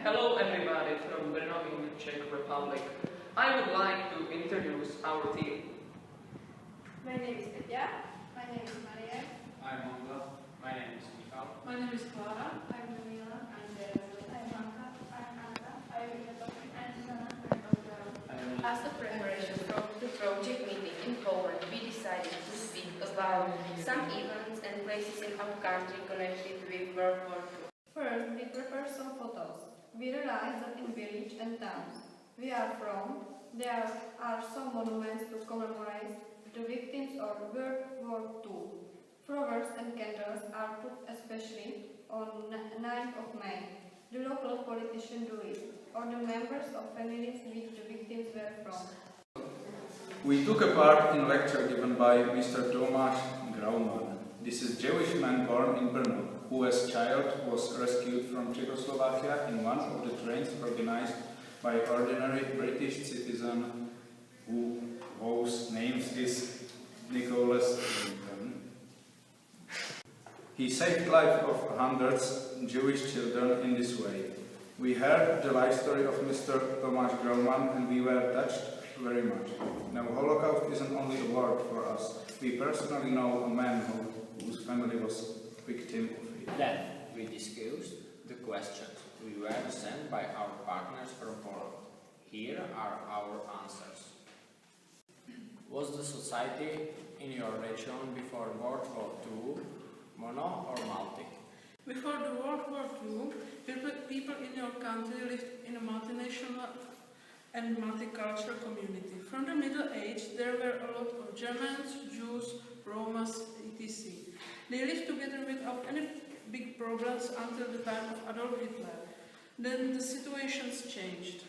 Hello everybody from Brno in the Czech Republic. I would like to introduce our team. My name is Petya. My name is Maria. I'm Honza. My name is Michal. My name is Clara. I'm Danila. I'm Anka. I'm Anna. I'm Ina. I'm Susanna. I'm Olga. As a preparation for the project meeting in Poland, we decided to speak about some events and places in our country connected with World War II. First, we prepare some photos. We realize that in village and towns we are from, there are some monuments to commemorate the victims of World War II. Flowers and candles are put especially on 9th of May. The local politicians do it, or the members of families which the victims were from. We took a part in a lecture given by Mr. Tomáš Grauman. This is a Jewish man born in Brno, who as a child was rescued from Czechoslovakia in one of the trains organized by ordinary British citizen whose name is Nicholas Lincoln. He saved the life of hundreds of Jewish children in this way. We heard the life story of Mr. Tomáš Grauman and we were touched very much. Now, Holocaust isn't only a word for us. We personally know a man whose family was victim of it. Then we discussed the questions we were sent by our partners from Poland. Here are our answers. Was the society in your region before World War II mono or multi? Before the World War II, people in your country lived in a multinational and multicultural community. From the Middle Age, there were a lot of Germans, Jews, Romas, etc. They lived together without any big problems until the time of Adolf Hitler. Then the situations changed.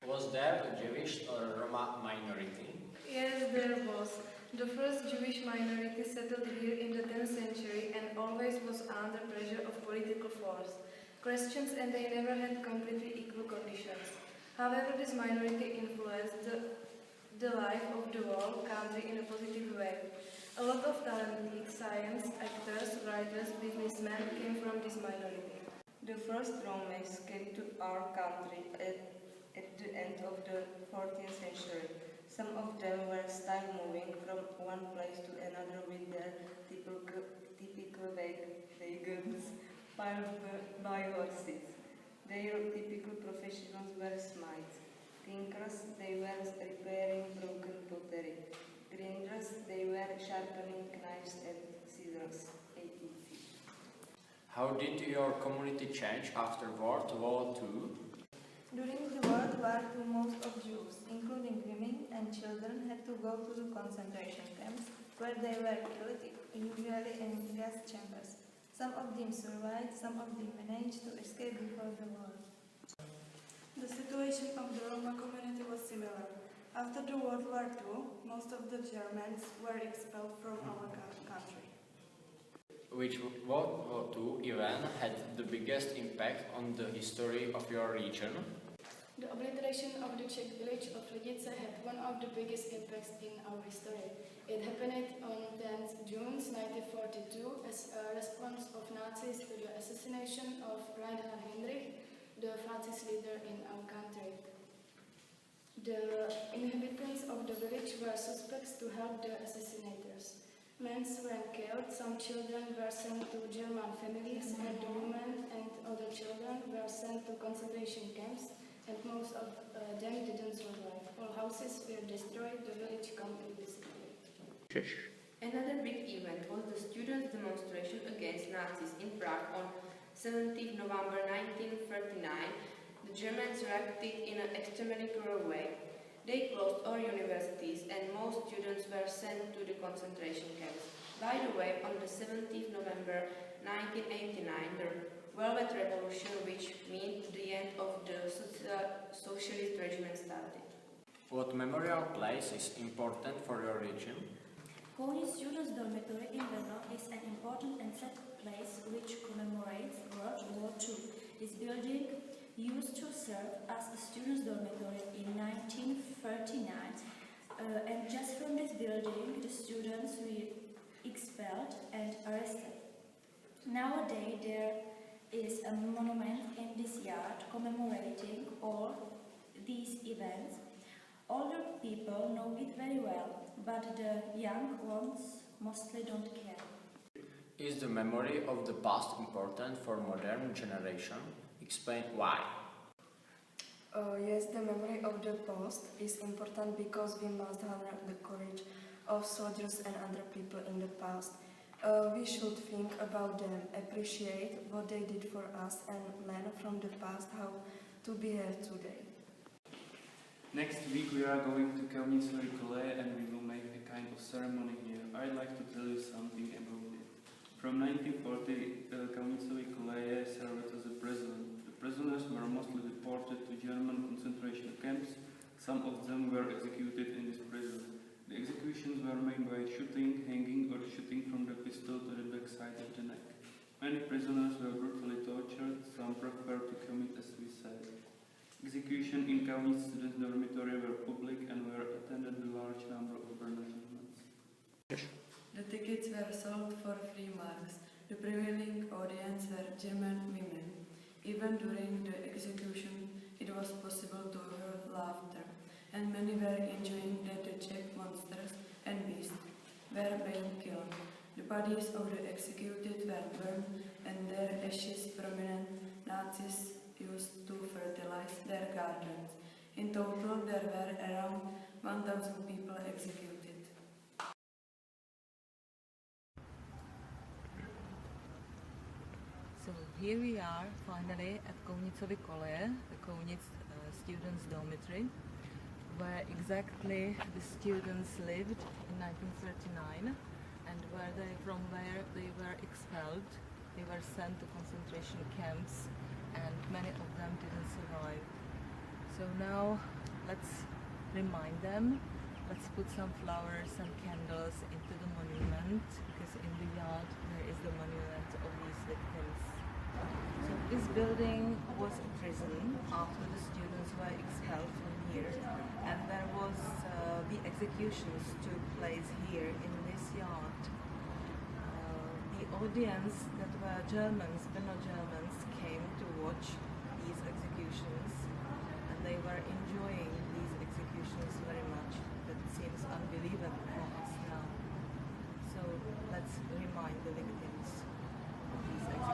Was there a Jewish or Roma minority? Yes, there was. The first Jewish minority settled here in the 10th century and always was under pressure of political force. Christians and they never had completely equal conditions. However, this minority influenced the life of the whole country in a positive way. A lot of talented science, actors, writers, businessmen came from this minority. The first Romans came to our country at the end of the 14th century. Some of them were still moving from one place to another with their typical wagons piled by horses. Their typical professions were smiths. Tinkers, they were repairing broken pottery. Grinders, they were sharpening knives and scissors, etc. How did your community change after World War II? During the World War II, most of Jews, including women and children, had to go to the concentration camps, where they were killed, usually in gas chambers. Some of them survived, some of them managed to escape before the war. The situation of the Roma community was similar. After the World War II, most of the Germans were expelled from our country. Which World War II event had the biggest impact on the history of your region? The obliteration of the Czech village of Lidice had one of the biggest impacts in our history. It happened on 10th June 1942 as a response of Nazis to the assassination of Reinhard Heydrich, the fascist leader in our country. The inhabitants of the village were suspects to help the assassinators. Men were killed, some children were sent to German families, and the women and other children were sent to concentration camps, and most of them didn't survive. All houses were destroyed, the village completely disappeared. Another big event was the students' demonstration against Nazis in Prague on 17 November 1939. The Germans reacted in an extremely cruel way. They closed all universities and most students were sent to the concentration camps. By the way, on the 17th November 1989, the Velvet Revolution, which meant the end of the socialist regime, started. What memorial place is important for your region? Polish Students' Dormitory in Brno is an important and sad place which commemorates World War II. This building used to serve as a students' dormitory in 1939, and just from this building the students were expelled and arrested. Nowadays there is a monument in this yard commemorating all these events. Older people know it very well, but the young ones mostly don't care. Is the memory of the past important for modern generation? Explain why. Yes, the memory of the past is important because we must honor the courage of soldiers and other people in the past. We should think about them, appreciate what they did for us, and learn from the past how to behave today. Next week we are going to Kaunicovi Kole and we will make a kind of ceremony here. I'd like to tell you something about it. From 1940, Kaunicovi Kole served as a prison. The prisoners were mostly deported to German concentration camps. Some of them were executed in this prison. The executions were made by shooting, hanging, or shooting from the pistol to the backside of the neck. Many prisoners were brutally tortured, some preferred to commit a suicide. Execution in Kaunitz students' dormitory were public and were attended by a large number of Bernardines. The tickets were sold for 3 marks. The prevailing audience were German women. Even during the execution, it was possible to hear laughter, and many were enjoying that the Czech monsters and beasts were being killed. The bodies of the executed were burned, and their ashes prominent Nazis used to fertilize their gardens. In total, there were around 1,000 people executed. So here we are finally at Kaunicovi Kole, the Kaunitz students' dormitory, where exactly the students lived in 1939 and from where they were expelled. They were sent to concentration camps and many of them didn't survive. So now let's remind them. Let's put some flowers and candles into the monument, because in the yard there is the monument of these victims. So this building was a prison after the students were expelled from here, and there was the executions took place here in this yard. The audience that were Germans, Brno Germans, came to watch these executions, and they were enjoying these executions very much. That seems unbelievable for us now. So let's remind the victims of these executions.